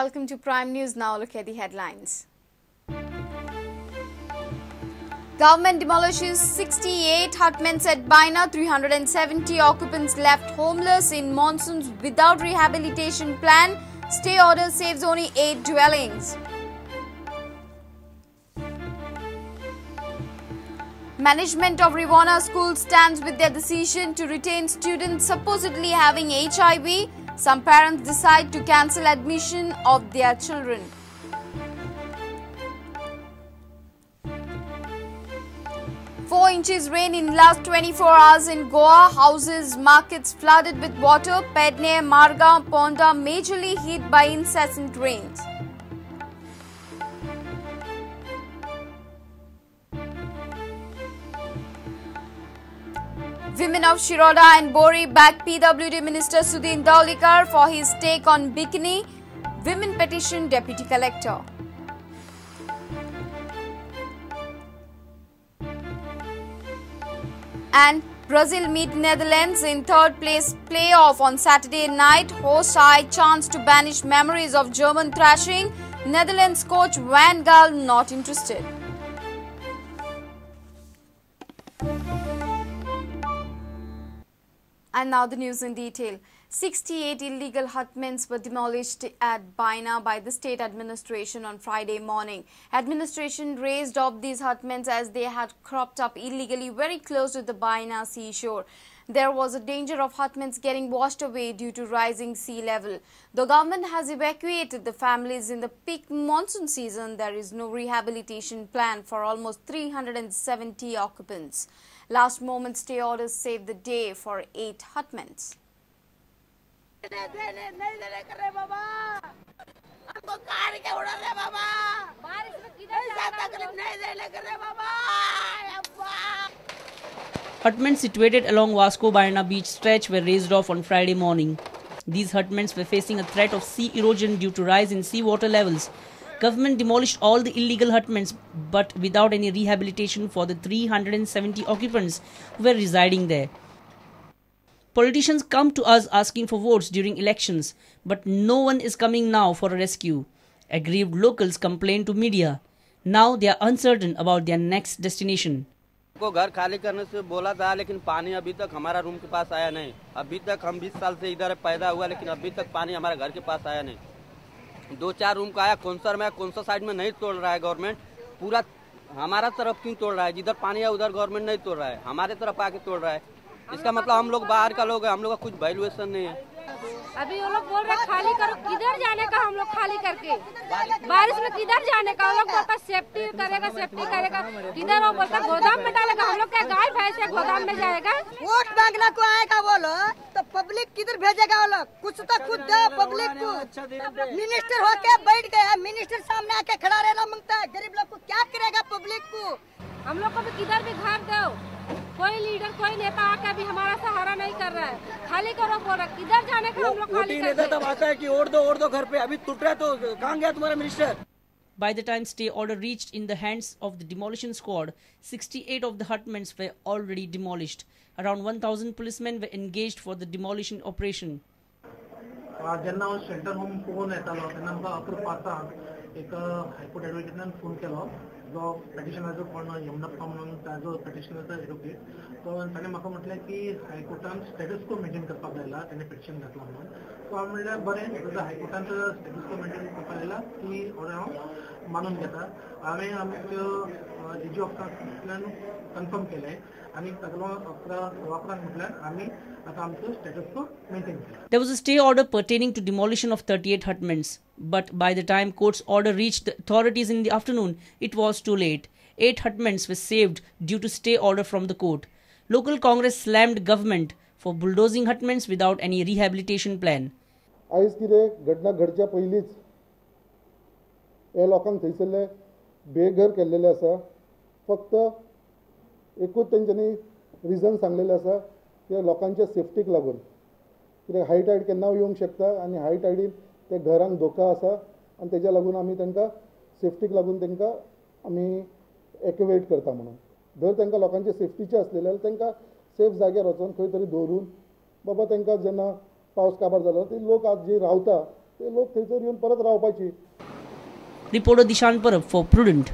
welcome to Prime News. Now look at the headlines. Government demolishes 68 hutments at Baina. 370 occupants left homeless in monsoons without rehabilitation plan. Stay order saves only 8 dwellings. Management of Rivanna School stands with their decision to retain students supposedly having HIV. Some parents decide to cancel admission of their children. Four inches rain in last 24 hours in Goa. Houses, markets flooded with water. Pedne, Marga, Ponda majorly hit by incessant rains. Women of Shiroda and Bori back PWD Minister Sudin Daulikar for his take on bikini. Women petition Deputy Collector. And Brazil meet Netherlands in third place playoff on Saturday night. Host high chance to banish memories of German thrashing. Netherlands coach Van Gaal not interested. And now the news in detail. 68 illegal hutments were demolished at Baina by the state administration on Friday morning. Administration raised off these hutments as they had cropped up illegally very close to the Baina seashore. There was a danger of hutments getting washed away due to rising sea level. The government has evacuated the families in the peak monsoon season. There is no rehabilitation plan for almost 370 occupants. Last moment stay orders saved the day for 8 hutments. Hutments situated along Vasco Baina beach stretch were raised off on Friday morning. These hutments were facing a threat of sea erosion due to rise in seawater levels. Government demolished all the illegal hutments but without any rehabilitation for the 370 occupants who were residing there. Politicians come to us asking for votes during elections, but no one is coming now for a rescue. Aggrieved locals complained to media. Now they are uncertain about their next destination. को घर खाली करने से बोला था, लेकिन पानी अभी तक हमारा रूम के पास आया नहीं। अभी तक हम 20 साल से इधर पैदा हुआ, लेकिन अभी तक पानी हमारे घर के पास आया नहीं। 2-4 रूम का आया, कौन सा साइड में नहीं तोड़ रहा है गवर्नमेंट, पूरा हमारा तरफ क्यों तोड़ रहा है? जिधर पानी है उधर गवर्नमेंट नहीं तोड़ रहा है, हमारे तरफ आके तोड़ रहा है। इसका मतलब हम लोग बाहर का लोग हैं, हम लोग का कुछ वैल्यूएशन नहीं है। अभी वो लोग बोल रहे खाली करो, किधर जाने का? हम लोग खाली करके बारिश में किधर जाने का? वो लोग बोलता सेफ्टी करेगा किधर? वो बोलता गोदाम में डालेगा। हम लोग क्या गाय भैंस है गोदाम में जाएगा? वोट मांगना को आएगा वो लोग, तो पब्लिक किधर भेजेगा? वो लोग कुछ तो खुद दो पब्लिक को। मिनिस्टर होके बैठ गए, मिनिस्टर सामने आके खड़ा रहना मांगता है। गरीब लोग को क्या करेगा पब्लिक को? हम लोग को भी किधर भी घर दो, कोई लीडर कोई नेता आके भी हमारा सहारा नहीं कर रहा है। खाली करो बोल रहा, किधर जाने का? हम लोग खाली करते हैं। तब आता है कि ओढ़ दो घर पे, अभी टूट रहा है तो कहाँ गया तुम्हारा minister? By the time stay order reached in the hands of the demolition squad, 68 of the hutments were already demolished. Around 1,000 policemen were engaged for the demolition operation. जेन्ना हांव शेल्टर होम पळोवन येतालो तेन्ना म्हाका 11:05 एक हायकोर्ट एडवोकेटान फोन केलो, जो पेटिशनाचो कोण यमुनप्पा म्हणून ताजो पेटिशनाचो एडवोकेट, तो ताणें म्हाका म्हटलें की हायकोर्टान स्टेटस को मेंटेन करपाक लायला, ताणें पेटिशन घातला म्हणून. सो हांव म्हणलें बरें, तुजो हायकोर्टान स्टेटस को मेंटेन करपाक लायला ती ऑर्डर हांव मानून घेता. हांवें आमच्यो डीजी ऑफिसांतल्यान कन्फर्म केलें आनी ताका 11:15 म्हटल्यार आमी आतां आमचो स्टेटस को मेंटेन केला. There was a stay order pertaining to demolition of 38 hutments, but by the time court's order reached the authorities in the afternoon, it was too late. 8 hutments were saved due to stay order from the court. Local Congress slammed government for bulldozing hutments without any rehabilitation plan. आयज कितें घटना घडच्या पयलींच हे लोकांक थंयसरले बेघर केल्लेले आसा. फक्त एकूच तेंच्यांनी रिजन सांगलेलें आसा की लोकांच्या सेफ्टीक लागून, कित्याक हाय टायड केन्ना येवंक शकता आनी हाय टायडीन ते घरांक धोका आसा आनी तेज्या लागून आमी तांकां सेफ्टीक लागून तांकां आमी एक्युवेट करता म्हणून. जर तांकां लोकांचे सेफ्टीचे आसलेले जाल्यार तांकां सेफ जाग्यार वचून खंय तरी दवरून बाबा तांकां जेन्ना पावस काबार जालो ते लोक आज जे रावता ते लोक थंयसर येवन परत रावपाची. Reporter Dishan Parab for Prudent.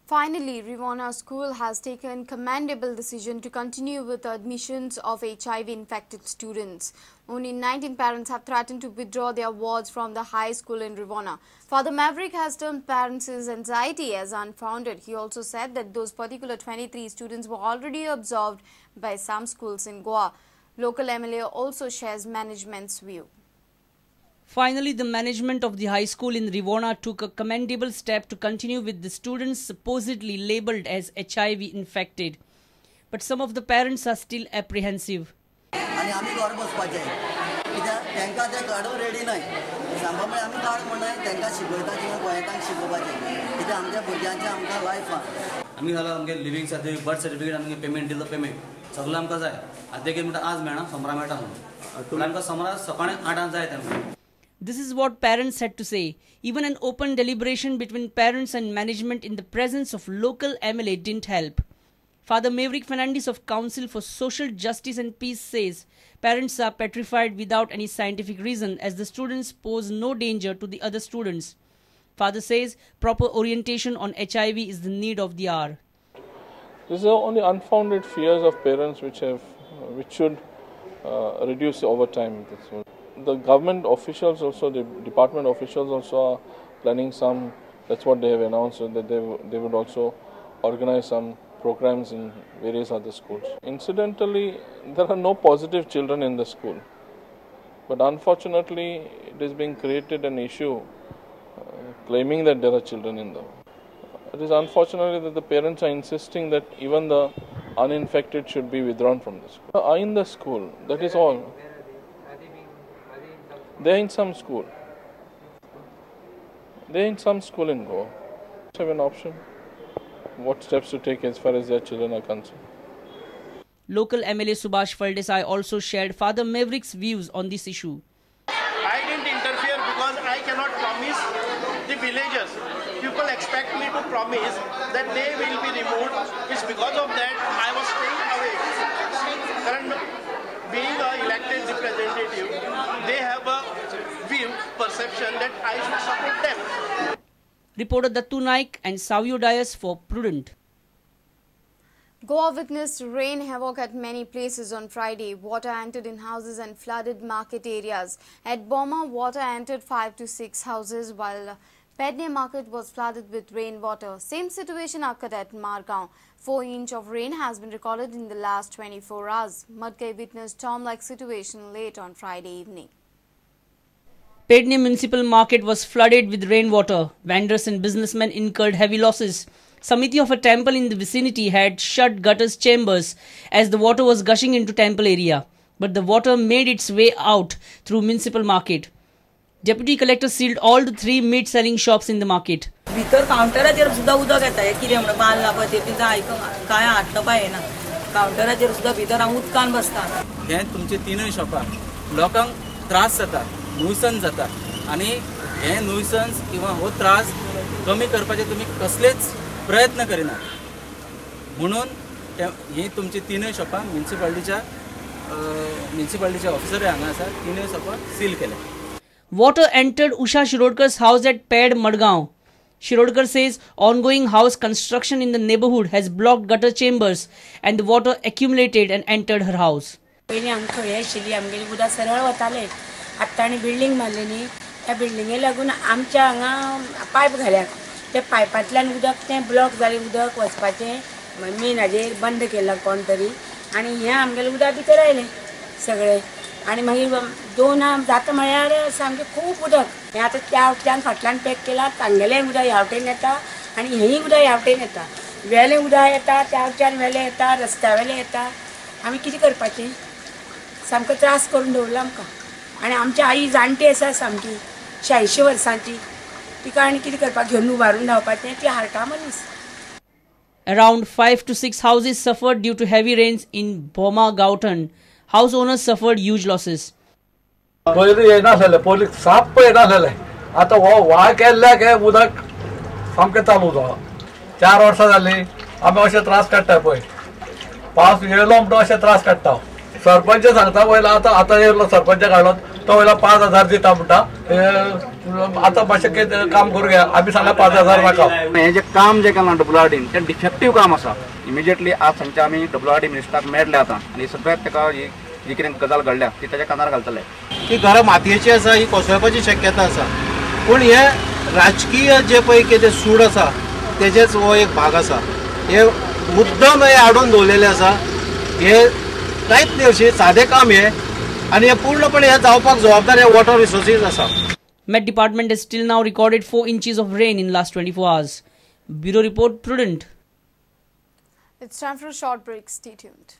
Finally, Rivanna School has taken commendable decision to continue with admissions of HIV-infected students. Only 19 parents have threatened to withdraw their wards from the high school in Rivanna. Father Maverick has termed parents' anxiety as unfounded. He also said that those particular 23 students were already observed by some schools in Goa. Local MLA also shares management's view. Finally, the management of the high school in Rivanna took a commendable step to continue with the students supposedly labelled as HIV infected. But some of the parents are still apprehensive. Leaving certificate birth certificate आमगे payment दिलो payment सगळं आमकां जाय आतां म्हणटा आज मेळना सोमरा मेळटा म्हणून आमकां सोमरा सकाळी 8 जाय तेन्ना. This is what parents had to say. Even an open deliberation between parents and management in the presence of local MLA didn't help. Father Maverick Fernandez of Council for Social Justice and Peace says parents are petrified without any scientific reason as the students pose no danger to the other students. Father says proper orientation on HIV is the need of the hour. These are only unfounded fears of parents which should reduce over time. The government officials also, the department officials also are planning some, that's what they have announced, that they would also organize some programs in various other schools. Incidentally, there are no positive children in the school, but unfortunately it is being created an issue claiming that there are children in them. It is unfortunately that the parents are insisting that even the uninfected should be withdrawn from the school. Are in the school, that is all. They are in some school. They are in some school in Goa. Have an option. What steps to take as far as their children are concerned. Local MLA Subhash Faldesai also shared Father Maverick's views on this issue. I didn't interfere because I cannot promise the villagers. People expect me to promise that they will be removed. It's because of that I was staying away. Current being an elected representative, they have a view, perception that I should support them. Reporter Dattu Naik and Savio Dias for Prudent. Goa witnessed rain havoc at many places on Friday. Water entered in houses and flooded market areas. At Baina, water entered 5 to 6 houses, while Baina market was flooded with rainwater. Same situation occurred at Margaon. 4 inches of rain has been recorded in the last 24 hours. Madkai witnessed storm-like situation late on Friday evening. Baina municipal market was flooded with rainwater. Vendors and businessmen incurred heavy losses. Samiti of a temple in the vicinity had shut gutters chambers as the water was gushing into temple area. But the water made its way out through municipal market. Deputy Collector sealed all the 3 meat-selling shops in the market. भितर काउंटराचेर सुद्धा उदक येता कितें म्हणून बाल लापा ते काय हाडटा पायना काउंटराचेर सुद्धा भितर हांव उदकान बसता. हे तुमचे 3 शॉपां लोकांक त्रास जाता नुयसन्स जाता आनी हे नुयसन्स किंवा हो त्रास कमी करपाचे तुमी कसलेच प्रयत्न करिना म्हणून ही तुमची 3 शॉपां म्युनिसिपालिटीच्या ऑफिसर हांगा आसा 3 शॉपां सील केल्या. Water entered Usha Shirodkar's house at Ped, Madgaon. Shirodkar says ongoing house construction in the neighborhood has blocked gutter chambers and the water accumulated and entered her house. पयलीं आमकां खळी आशिल्ली आमगेली उदक सरळ वतालें आतां ताणें बिल्डींग मारली न्ही त्या बिल्डिंगे लागून आमच्या हांगा पायप घाल्यात त्या पायपांतल्यान उदक तें ब्लॉक जालें उदक वचपाचें मेन हाजेर बंद केला कोण तरी आनी हें आमगेलें उदक भितर आयलें सगळें आनी मागीर 2 जाता म्हळ्यार सामकें खूब उदक हें आतां त्या वटेन फाटल्यान पॅक केलां तांगेलें उदक ह्या वटेन येता आनी हेंय उदक ह्या वटेन येता वेलें उदक येता त्या वटेन वेलें येता रस्त्या वेलें येता आमी कितें करपाचें सामको त्रास करून दवरला आमकां आनी आमची आई जाणटी आसा सामकी 86 वर्सांची तिका आनी कितें करपाक घेवन उबारून धांवपाचें ती हारटा मनीस. Around 5 to 6 houses suffered due to heavy rains in Boma Gautan. House owners suffered huge losses. पयलीं येनासलें पयलीं साप येनासलें आतां हो व्हाळ केल्ल्याक हें उदक सामकें चालू जालो 4 वर्सां जालीं आमी अशे त्रास काडटा पळय पावस येयलो म्हणटा अशे त्रास काडटा. सरपंच सांगता पयलो आतां येयलो सरपंचाक हाडलो तो वेळेला 5,000 दिता म्हणटा आता मातशें काम करूया आमी सांगला 5,000 नाका. हे जे काम जे केलां WRDन तें डिफेक्टीव काम आसा. इमिजिएटली आज सांजचे आमी WRD मिनिस्टराक मेळटले आतां आनी सगळ्याक ताका जी कितें गजाल घडल्या ती ताच्या कानार घालतले. ही घरां मातयेची आसा ही कोसळपाची शक्यता आसा पूण हे राजकीय जे पळय कितें सूड आसा तेजेच हो एक भाग आसा. हे मुद्दम हे हाडून दवरलेले आसा. हे कांयच न्ही अशें सादें काम हे आनी हे पूर्णपणे हे जावपाक जबाबदार हे वॉटर रिसोर्सीस आसा. Met Department has still now recorded 4 inches of rain in last 24 hours. Bureau report, Prudent. It's time for a short break. Stay tuned.